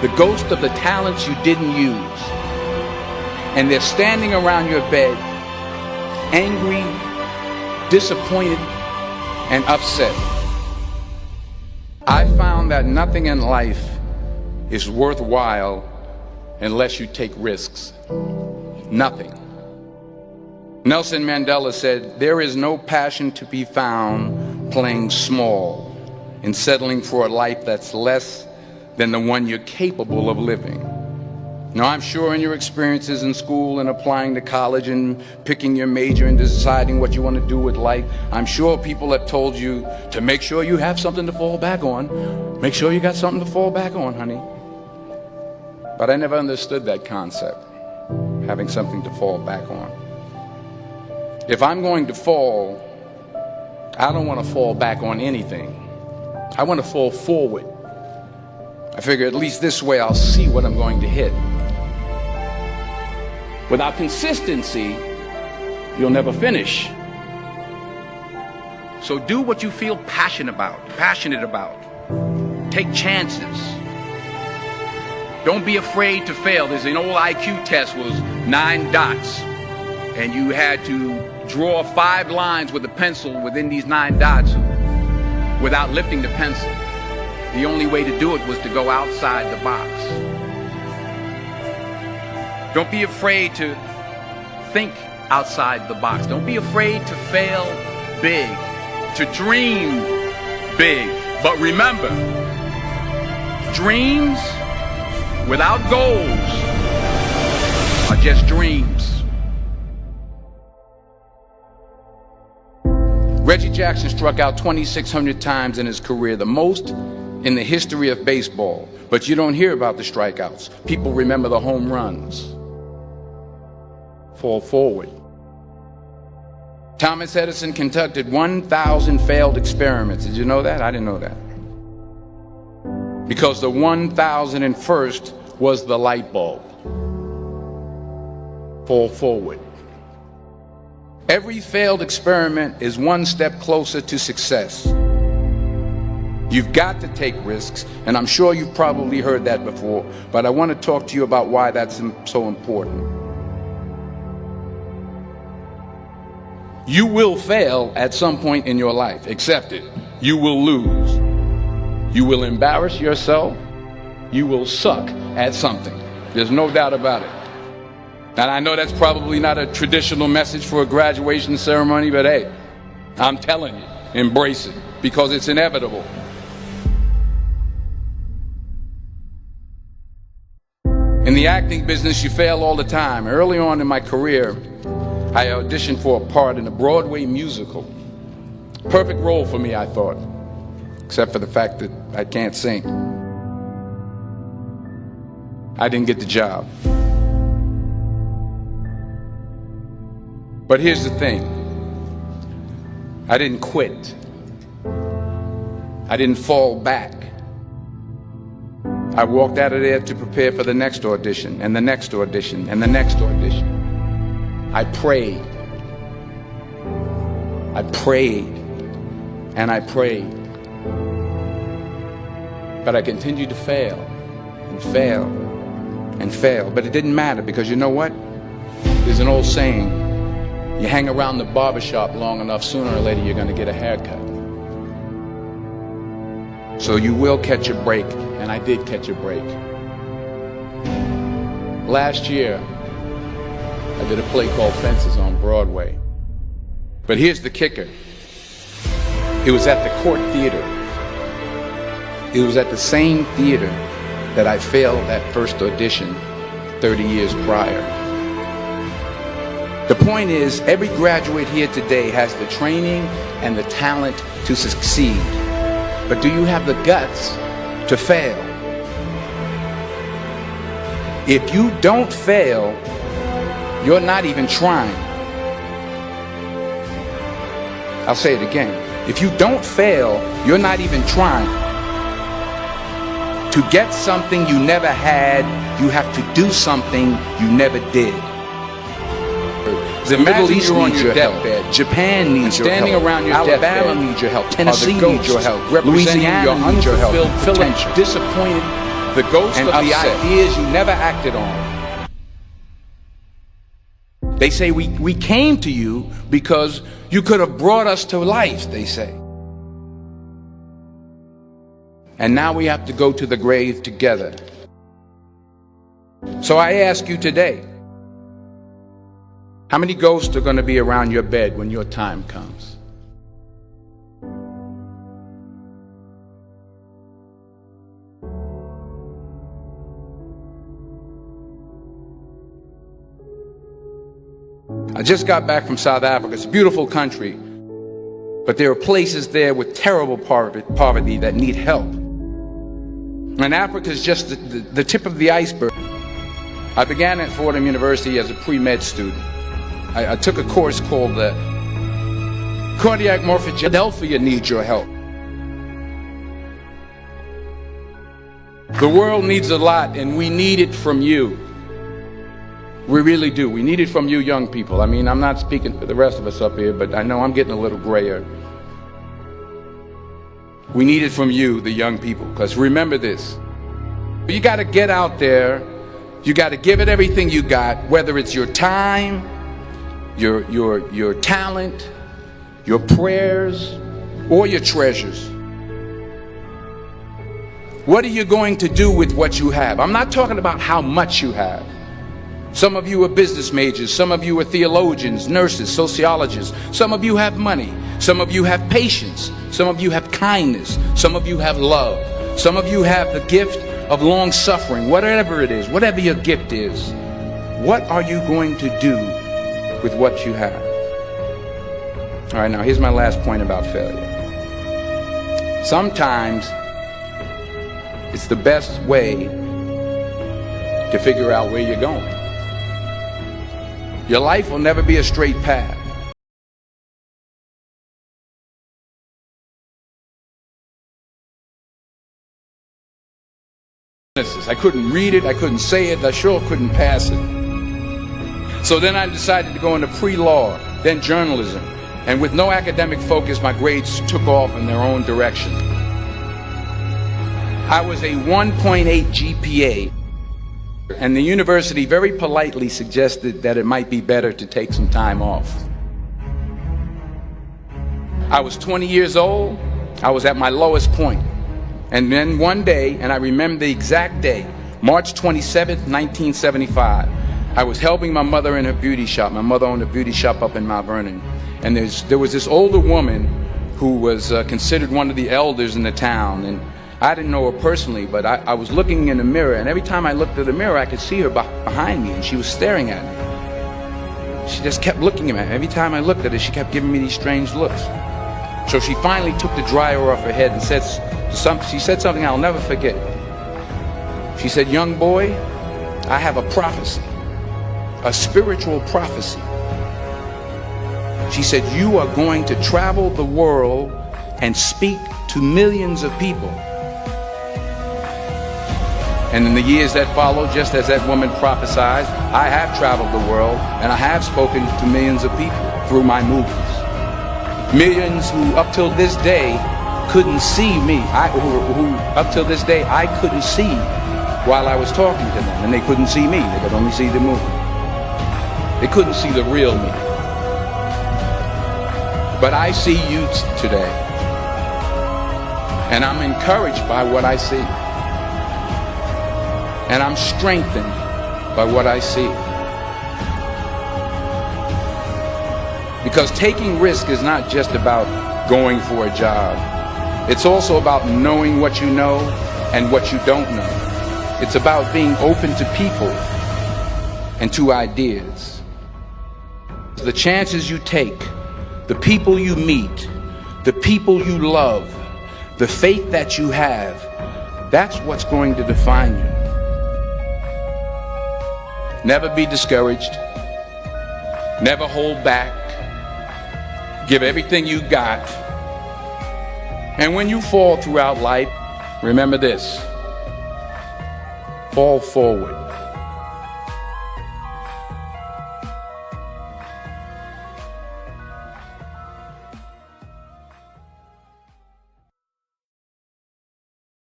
the ghost of the talents you didn't use. And they're standing around your bed, angry, disappointed, and upset. I found that nothing in life is worthwhile unless you take risks. Nothing. Nelson Mandela said, "There is no passion to be found playing small and settling for a life that's less than the one you're capable of living." Now, I'm sure in your experiences in school and applying to college and picking your major and deciding what you want to do with life, I'm sure people have told you to make sure you have something to fall back on. Make sure you got something to fall back on, honey. But I never understood that concept, having something to fall back on. If I'm going to fall, I don't want to fall back on anything. I want to fall forward. I figure at least this way I'll see what I'm going to hit. Without consistency, you'll never finish. So do what you feel passionate about. Take chances. Don't be afraid to fail. There's an old IQ test, was 9 dots. And you had to draw 5 lines with a pencil within these 9 dots without lifting the pencil. The only way to do it was to go outside the box. Don't be afraid to think outside the box. Don't be afraid to fail big, to dream big. But remember, dreams without goals are just dreams. Reggie Jackson struck out 2,600 times in his career, the most in the history of baseball. But you don't hear about the strikeouts. People remember the home runs. Fall forward. Thomas Edison conducted 1,000 failed experiments. Did you know that? I didn't know that. Because the 1,001st was the light bulb. Fall forward. Every failed experiment is one step closer to success. You've got to take risks, and I'm sure you've probably heard that before, but I want to talk to you about why that's so important. You will fail at some point in your life. Accept it. You will lose. You will embarrass yourself. You will suck at something. There's no doubt about it. And I know that's probably not a traditional message for a graduation ceremony, but hey, I'm telling you, embrace it, because it's inevitable. In the acting business, you fail all the time. Early on in my career, I auditioned for a part in a Broadway musical. Perfect role for me, I thought, except for the fact that I can't sing. I didn't get the job. But here's the thing. I didn't quit. I didn't fall back. I walked out of there to prepare for the next audition, and the next audition, and the next audition. I prayed. I prayed. And I prayed. But I continued to fail, and fail, and fail. But it didn't matter, because you know what? There's an old saying, you hang around the barbershop long enough, sooner or later you're going to get a haircut. So you will catch a break, and I did catch a break. Last year, I did a play called Fences on Broadway. But here's the kicker. It was at the Court Theater. It was at the same theater that I failed that first audition 30 years prior. The point is, every graduate here today has the training and the talent to succeed. But do you have the guts to fail? If you don't fail, you're not even trying. I'll say it again. If you don't fail, you're not even trying. To get something you never had, you have to do something you never did. The Middle East needs your deathbed. Japan needs your help. Standing around your deathbed. Alabama needs your help. Tennessee needs your help. Louisiana needs your help. Disappointed the ghost and of the ideas you never acted on. They say we came to you because you could have brought us to life, they say. And now we have to go to the grave together. So I ask you today, how many ghosts are going to be around your bed when your time comes? I just got back from South Africa. It's a beautiful country, but there are places there with terrible poverty that need help. And Africa is just the tip of the iceberg. I began at Fordham University as a pre-med student. I took a course called Cardiac Morphogenesis. Philadelphia needs your help. The world needs a lot, and we need it from you. We really do. We need it from you young people. I mean, I'm not speaking for the rest of us up here, but I know I'm getting a little grayer. We need it from you, the young people, because remember this. You got to get out there. You got to give it everything you got, whether it's your time, your talent, your prayers, or your treasures. What are you going to do with what you have? I'm not talking about how much you have. Some of you are business majors, some of you are theologians, nurses, sociologists. Some of you have money, some of you have patience, some of you have kindness, some of you have love, some of you have the gift of long suffering. Whatever it is, whatever your gift is, what are you going to do with what you have? All right, now here's my last point about failure. Sometimes it's the best way to figure out where you're going. Your life will never be a straight path. I couldn't read it, I couldn't say it, I sure couldn't pass it. So then I decided to go into pre-law, then journalism, and with no academic focus, my grades took off in their own direction. I was a 1.8 GPA. And the university very politely suggested that it might be better to take some time off. I was 20 years old. I was at my lowest point. And then one day, and I remember the exact day, March 27th, 1975, I was helping my mother in her beauty shop. My mother owned a beauty shop up in Mount Vernon. And there was this older woman who was considered one of the elders in the town. And I didn't know her personally, but I was looking in the mirror, and every time I looked at the mirror, I could see her behind me, and she was staring at me. She just kept looking at me. Every time I looked at her, she kept giving me these strange looks. So she finally took the dryer off her head and she said something I'll never forget. She said, "Young boy, I have a prophecy, a spiritual prophecy." She said, "You are going to travel the world and speak to millions of people." And in the years that followed, just as that woman prophesied, I have traveled the world and I have spoken to millions of people through my movies. Millions who up till this day couldn't see me, who up till this day I couldn't see while I was talking to them, and they couldn't see me, they could only see the movie. They couldn't see the real me. But I see you today, and I'm encouraged by what I see. And I'm strengthened by what I see. Because taking risk is not just about going for a job. It's also about knowing what you know and what you don't know. It's about being open to people and to ideas. The chances you take, the people you meet, the people you love, the faith that you have, that's what's going to define you. Never be discouraged. Never hold back. Give everything you got. And when you fall throughout life, remember this: fall forward.